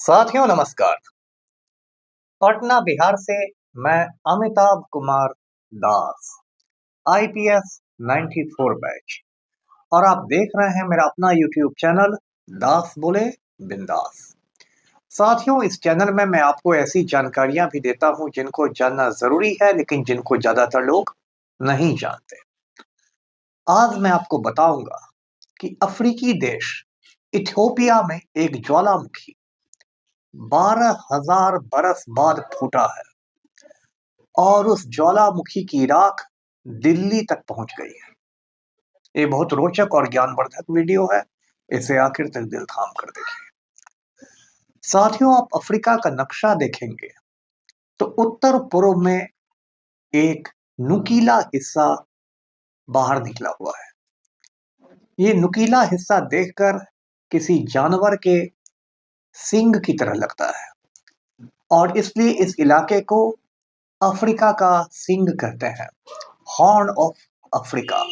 साथियों नमस्कार। पटना बिहार से मैं अमिताभ कुमार दास, आईपीएस 94 बैच, और आप देख रहे हैं मेरा अपना यूट्यूब चैनल दास बोले बिंदास। साथियों, इस चैनल में मैं आपको ऐसी जानकारियां भी देता हूं जिनको जानना जरूरी है, लेकिन जिनको ज्यादातर लोग नहीं जानते। आज मैं आपको बताऊंगा कि अफ्रीकी देश इथियोपिया में एक ज्वालामुखी 12,000 बरस बाद फूटा है और उस ज्वालामुखी की राख दिल्ली तक पहुंच गई है। ये बहुत रोचक और ज्ञानवर्धक वीडियो है, इसे आखिर तक दिल थाम कर देखिए। साथियों, आप अफ्रीका का नक्शा देखेंगे तो उत्तर पूर्व में एक नुकीला हिस्सा बाहर निकला हुआ है। ये नुकीला हिस्सा देखकर किसी जानवर के सींग की तरह लगता है और इसलिए इस इलाके को अफ्रीका का सींग कहते हैं, हॉर्न ऑफ अफ्रीका।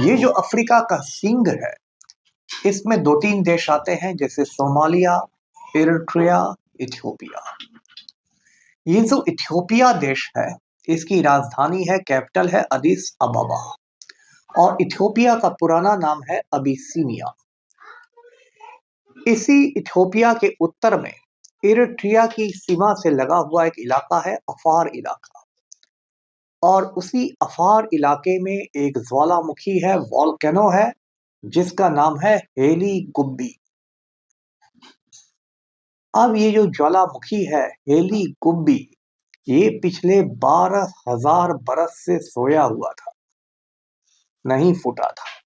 ये जो अफ्रीका का सींग है, इसमें दो तीन देश आते हैं, जैसे सोमालिया, इरिट्रिया, इथियोपिया। ये जो इथियोपिया देश है, इसकी राजधानी है, कैपिटल है अदिस अबाबा, और इथियोपिया का पुराना नाम है अबिसिनिया। इसी इथियोपिया के उत्तर में इरिट्रिया की सीमा से लगा हुआ एक इलाका है, अफार इलाका, और उसी अफार इलाके में एक ज्वालामुखी है, वॉल्केनो है, जिसका नाम है हेली गुब्बी। अब ये जो ज्वालामुखी है हेली गुब्बी, ये पिछले 12,000 बरस से सोया हुआ था, नहीं फूटा था।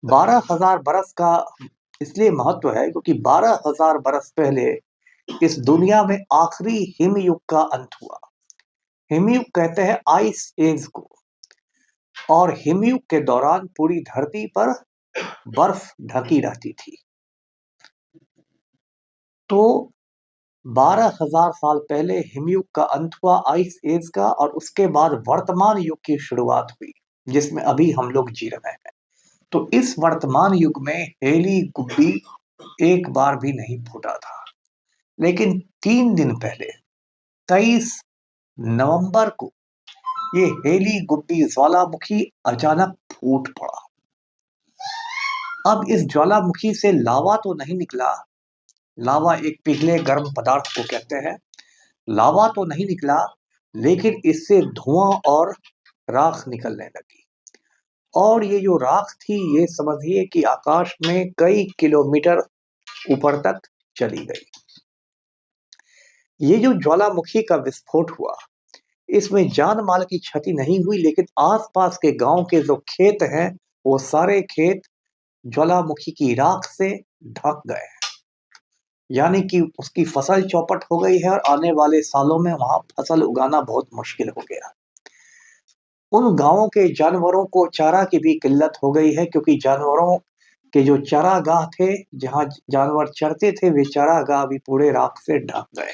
12,000 बरस का इसलिए महत्व है क्योंकि 12,000 बरस पहले इस दुनिया में आखिरी हिमयुग का अंत हुआ। हिमयुग कहते हैं आइस एज को, और हिमयुग के दौरान पूरी धरती पर बर्फ ढकी रहती थी। तो 12,000 साल पहले हिमयुग का अंत हुआ, आइस एज का, और उसके बाद वर्तमान युग की शुरुआत हुई, जिसमें अभी हम लोग जी रहे हैं। तो इस वर्तमान युग में हेली गुब्बी एक बार भी नहीं फूटा था, लेकिन 3 दिन पहले 23 नवंबर को ये हेली गुब्बी ज्वालामुखी अचानक फूट पड़ा। अब इस ज्वालामुखी से लावा तो नहीं निकला, लावा एक पिघले गर्म पदार्थ को कहते हैं, लावा तो नहीं निकला, लेकिन इससे धुआं और राख निकलने लगी। और ये जो राख थी, ये समझिए कि आकाश में कई किलोमीटर ऊपर तक चली गई। ये जो ज्वालामुखी का विस्फोट हुआ, इसमें जान माल की क्षति नहीं हुई, लेकिन आसपास के गांव के जो खेत हैं, वो सारे खेत ज्वालामुखी की राख से ढक गए हैं। यानी कि उसकी फसल चौपट हो गई है और आने वाले सालों में वहां फसल उगाना बहुत मुश्किल हो गया। उन गांवों के जानवरों को चारा की भी किल्लत हो गई है, क्योंकि जानवरों के जो चारागाह थे, जहां जानवर चरते थे, वे चारागाह भी पूरे राख से ढक गए।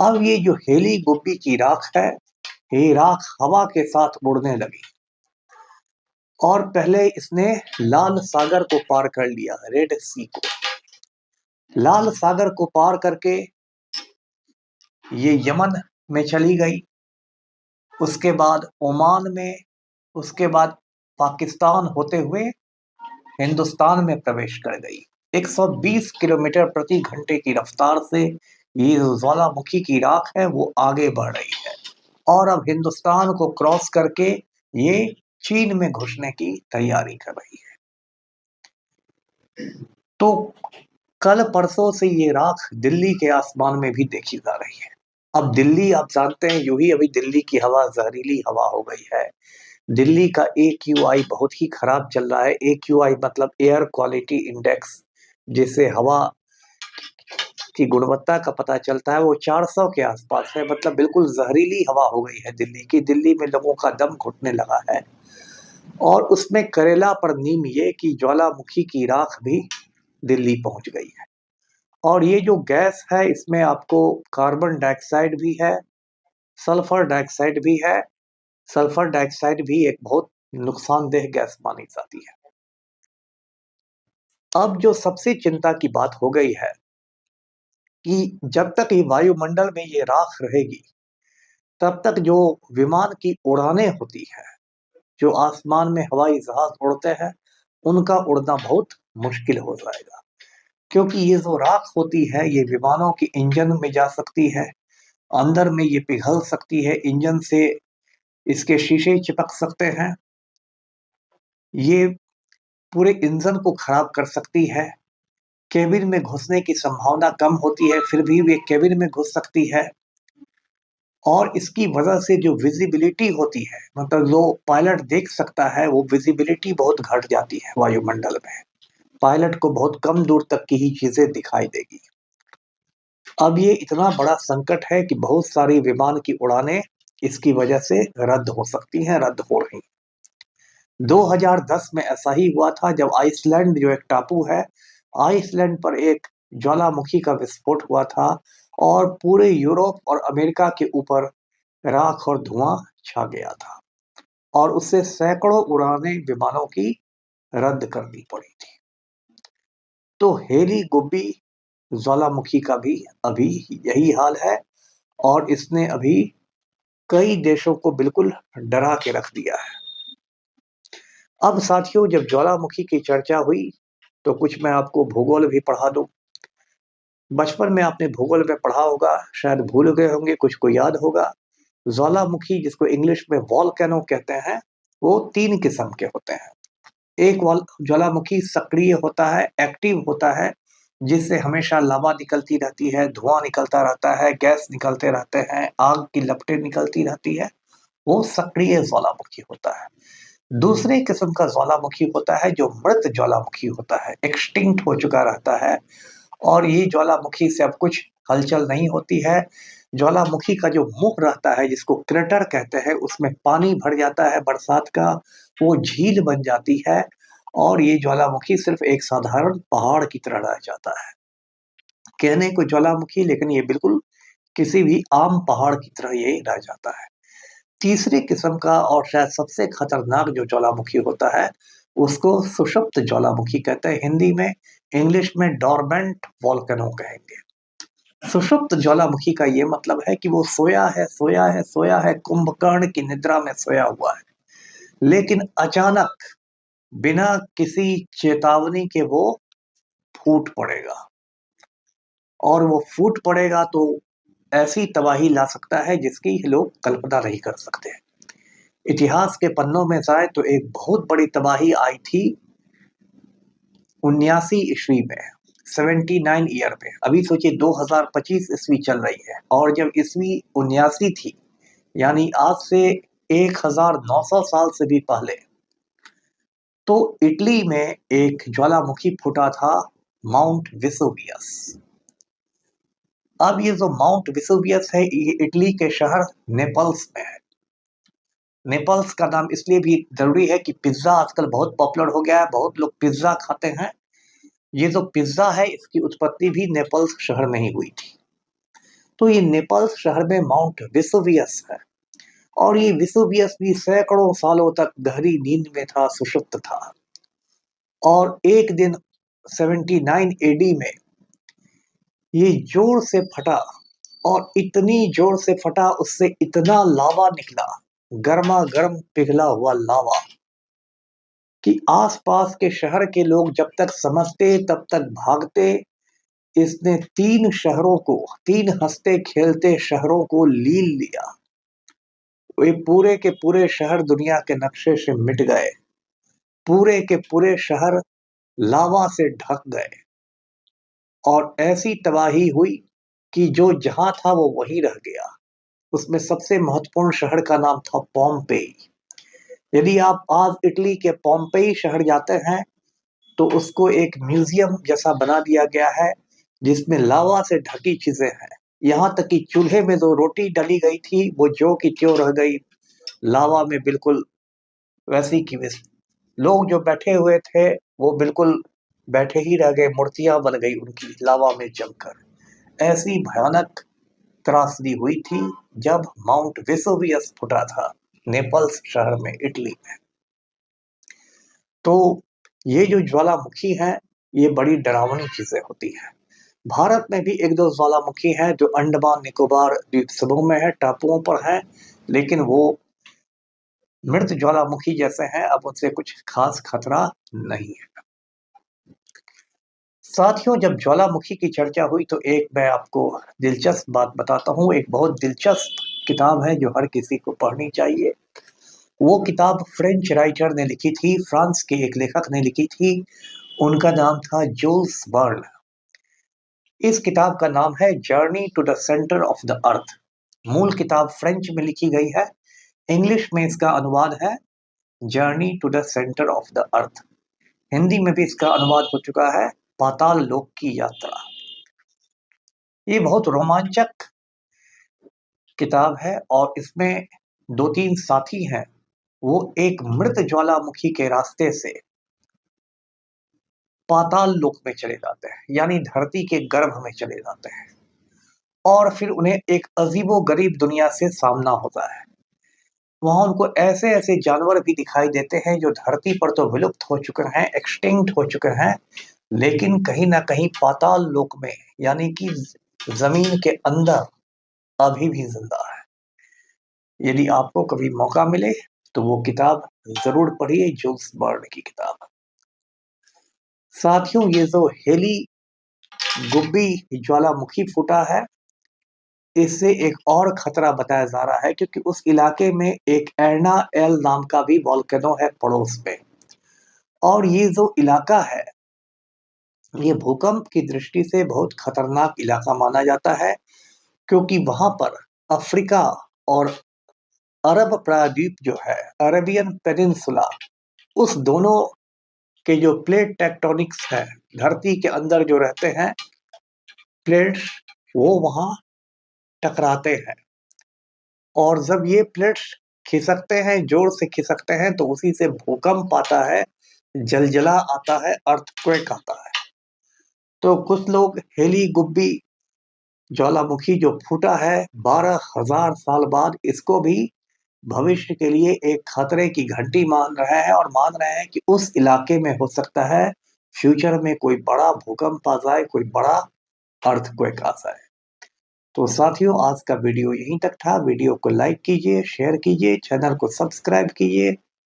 अब ये जो हेली गुब्बी की राख है, ये राख हवा के साथ उड़ने लगी और पहले इसने लाल सागर को पार कर लिया, रेड सी को। लाल सागर को पार करके ये यमन में चली गई, उसके बाद ओमान में, उसके बाद पाकिस्तान होते हुए हिंदुस्तान में प्रवेश कर गई। 120 किलोमीटर प्रति घंटे की रफ्तार से ये ज्वालामुखी की राख है, वो आगे बढ़ रही है और अब हिंदुस्तान को क्रॉस करके ये चीन में घुसने की तैयारी कर रही है। तो कल परसों से ये राख दिल्ली के आसमान में भी देखी जा रही है। अब दिल्ली, आप जानते हैं, यूं ही अभी दिल्ली की हवा जहरीली हवा हो गई है। दिल्ली का AQI बहुत ही खराब चल रहा है। AQI मतलब एयर क्वालिटी इंडेक्स, जिससे हवा की गुणवत्ता का पता चलता है, वो 400 के आसपास है। मतलब बिल्कुल जहरीली हवा हो गई है दिल्ली की। दिल्ली में लोगों का दम घुटने लगा है, और उसमें करेला पर नीम ये कि ज्वालामुखी की राख भी दिल्ली पहुंच गई है। और ये जो गैस है, इसमें आपको कार्बन डाइऑक्साइड भी है, सल्फर डाइऑक्साइड भी है। सल्फर डाइऑक्साइड भी एक बहुत नुकसानदेह गैस मानी जाती है। अब जो सबसे चिंता की बात हो गई है कि जब तक ये वायुमंडल में ये राख रहेगी, तब तक जो विमान की उड़ानें होती हैं, जो आसमान में हवाई जहाज उड़ते हैं, उनका उड़ना बहुत मुश्किल हो जाएगा। क्योंकि ये जो राख होती है, ये विमानों के इंजन में जा सकती है, अंदर में ये पिघल सकती है, इंजन से इसके शीशे चिपक सकते हैं, ये पूरे इंजन को खराब कर सकती है। केबिन में घुसने की संभावना कम होती है, फिर भी वे केबिन में घुस सकती है। और इसकी वजह से जो विजिबिलिटी होती है, मतलब जो पायलट देख सकता है, वो विजिबिलिटी बहुत घट जाती है वायुमंडल में। पायलट को बहुत कम दूर तक की ही चीजें दिखाई देगी। अब ये इतना बड़ा संकट है कि बहुत सारी विमान की उड़ानें इसकी वजह से रद्द हो सकती हैं, रद्द हो रही। 2010 में ऐसा ही हुआ था, जब आइसलैंड जो एक टापू है, आइसलैंड पर एक ज्वालामुखी का विस्फोट हुआ था और पूरे यूरोप और अमेरिका के ऊपर राख और धुआं छा गया था और उससे सैकड़ों उड़ानें विमानों की रद्द करनी पड़ी थी। तो हेली गुब्बी ज्वालामुखी का भी अभी यही हाल है और इसने अभी कई देशों को बिल्कुल डरा के रख दिया है। अब साथियों, जब ज्वालामुखी की चर्चा हुई तो कुछ मैं आपको भूगोल भी पढ़ा दूं। बचपन में आपने भूगोल में पढ़ा होगा, शायद भूल गए होंगे, कुछ को याद होगा। ज्वालामुखी, जिसको इंग्लिश में वॉल्केनो कहते हैं, वो 3 किस्म के होते हैं। एक ज्वालामुखी सक्रिय होता है, एक्टिव होता है, जिससे हमेशा लावा निकलती रहती है, धुआं निकलता रहता है, गैस निकलते रहते हैं, आग की लपटें निकलती रहती है, वो सक्रिय ज्वालामुखी होता है। दूसरे किस्म का ज्वालामुखी होता है जो मृत ज्वालामुखी होता है, एक्सटिंक्ट हो चुका रहता है, और ये ज्वालामुखी से अब कुछ हलचल नहीं होती है। ज्वालामुखी का जो मुख रहता है, जिसको क्रेटर कहते हैं, उसमें पानी भर जाता है बरसात का, वो झील बन जाती है और ये ज्वालामुखी सिर्फ एक साधारण पहाड़ की तरह रह जाता है। कहने को ज्वालामुखी, लेकिन ये बिल्कुल किसी भी आम पहाड़ की तरह ये रह जाता है। तीसरे किस्म का और शायद सबसे खतरनाक जो ज्वालामुखी होता है, उसको सुषुप्त ज्वालामुखी कहते हैं हिंदी में, इंग्लिश में डॉर्मेंट वॉल्केनो कहेंगे। सुषुप्त ज्वालामुखी का ये मतलब है कि वो सोया है, सोया है, सोया है, कुंभकर्ण की निद्रा में सोया हुआ है, लेकिन अचानक बिना किसी चेतावनी के वो फूट पड़ेगा, और वो फूट पड़ेगा तो ऐसी तबाही ला सकता है जिसकी लोग कल्पना नहीं कर सकते। इतिहास के पन्नों में जाए तो एक बहुत बड़ी तबाही आई थी 79 ईस्वी में, 79 ईयर में। अभी सोचिए 2025 ईस्वी चल रही है, और जब ईस्वी 79 थी, यानी आज से 1900 साल से भी पहले, तो इटली में एक ज्वालामुखी फूटा था, माउंट वेसुवियस। अब ये जो माउंट वेसुवियस है, ये इटली के शहर नेपल्स में है। नेपल्स का नाम इसलिए भी जरूरी है कि पिज्जा आजकल बहुत पॉपुलर हो गया है, बहुत लोग पिज्जा खाते हैं। ये जो पिज्जा है, इसकी उत्पत्ति भी नेपल्स शहर में ही हुई थी। तो ये नेपल्स शहर में माउंट वेसुवियस है, और ये वेसुवियस भी सैकड़ों सालों तक गहरी नींद में था, सुषुप्त था। और एक दिन 79 एडी में ये जोर से फटा, और इतनी जोर से फटा, उससे इतना लावा निकला, गर्मा गर्म पिघला हुआ लावा, कि आसपास के शहर के लोग जब तक समझते तब तक भागते। इसने 3 शहरों को, 3 हंसते खेलते शहरों को लील लिया। वे पूरे के पूरे शहर दुनिया के नक्शे से मिट गए, पूरे के पूरे शहर लावा से ढक गए, और ऐसी तबाही हुई कि जो जहां था वो वहीं रह गया। उसमें सबसे महत्वपूर्ण शहर का नाम था पोम्पेई। यदि आप आज इटली के पोम्पेई शहर जाते हैं, तो उसको एक म्यूजियम जैसा बना दिया गया है, जिसमें लावा से ढकी चीजें हैं। यहाँ तक कि चूल्हे में जो रोटी डली गई थी, वो जो की त्यों रह गई, लावा में बिल्कुल वैसी की वैसी। लोग जो बैठे हुए थे, वो बिल्कुल बैठे ही रह गए, मूर्तियां बन गई उनकी लावा में जमकर। ऐसी भयानक त्रासदी हुई थी जब माउंट वेसुवियस फूटा था, नेपल्स शहर में, इटली में। तो ये जो ज्वालामुखी है, ये बड़ी डरावनी चीजें होती हैं। भारत में भी एक दो ज्वालामुखी हैं जो अंडमान निकोबार द्वीप समूह में है, टापुओं पर है, लेकिन वो मृत ज्वालामुखी जैसे हैं, अब उनसे कुछ खास खतरा नहीं है। साथियों, जब ज्वालामुखी की चर्चा हुई तो एक मैं आपको दिलचस्प बात बताता हूँ। एक बहुत दिलचस्प किताब है जो हर किसी को पढ़नी चाहिए। वो किताब फ्रेंच राइटर ने लिखी थी, फ्रांस के एक लेखक ने लिखी थी। उनका नाम था जूल्स वर्न। इस किताब का नाम है journey to the centre of the earth. मूल किताब फ्रेंच में लिखी गई है, इंग्लिश में इसका अनुवाद है journey to the centre of the earth. Hindi में भी इसका अनुवाद हो चुका है, पाताल लोक की यात्रा। ये बहुत रोमांचक किताब है और इसमें दो तीन साथी हैं, वो एक मृत ज्वालामुखी के रास्ते से पाताल लोक में चले जाते हैं, यानी धरती के गर्भ में चले जाते हैं, और फिर उन्हें एक अजीबो-गरीब दुनिया से सामना होता है। वहां उनको ऐसे ऐसे जानवर भी दिखाई देते हैं जो धरती पर तो विलुप्त हो चुके हैं, एक्सटिंक्ट हो चुके हैं, लेकिन कहीं ना कहीं पाताल लोक में, यानी कि जमीन के अंदर अभी भी जिंदा है। यदि आपको कभी मौका मिले तो वो किताब जरूर पढ़िए, जूल्स वर्न की किताब। साथियों, ये जो हेली गुब्बी ज्वालामुखी फूटा है, इससे एक और खतरा बताया जा रहा है, क्योंकि उस इलाके में एक एर्ना एल नाम का भी वोल्केनो है पड़ोस में। और ये जो इलाका है, ये भूकंप की दृष्टि से बहुत खतरनाक इलाका माना जाता है, क्योंकि वहां पर अफ्रीका और अरब प्रायद्वीप जो है, अरेबियन पेनिनसुला, उस दोनों के जो प्लेट टेक्टोनिक्स है, धरती के अंदर जो रहते हैं प्लेट्स, वो वहां टकराते हैं, और जब ये प्लेट्स खिसकते हैं, जोर से खिसकते हैं, तो उसी से भूकंप आता है, जलजला आता है, अर्थक्वेक आता है। तो कुछ लोग हेली गुब्बी ज्वालामुखी जो फूटा है 12,000 साल बाद, इसको भी भविष्य के लिए एक खतरे की घंटी मान रहे हैं, और मान रहे हैं कि उस इलाके में हो सकता है फ्यूचर में कोई बड़ा भूकंप आ जाए, कोई बड़ा अर्थक्वेक आ जाए। तो साथियों, आज का वीडियो यहीं तक था। वीडियो को लाइक कीजिए, शेयर कीजिए, चैनल को सब्सक्राइब कीजिए।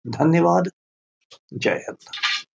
धन्यवाद। जय हिंद।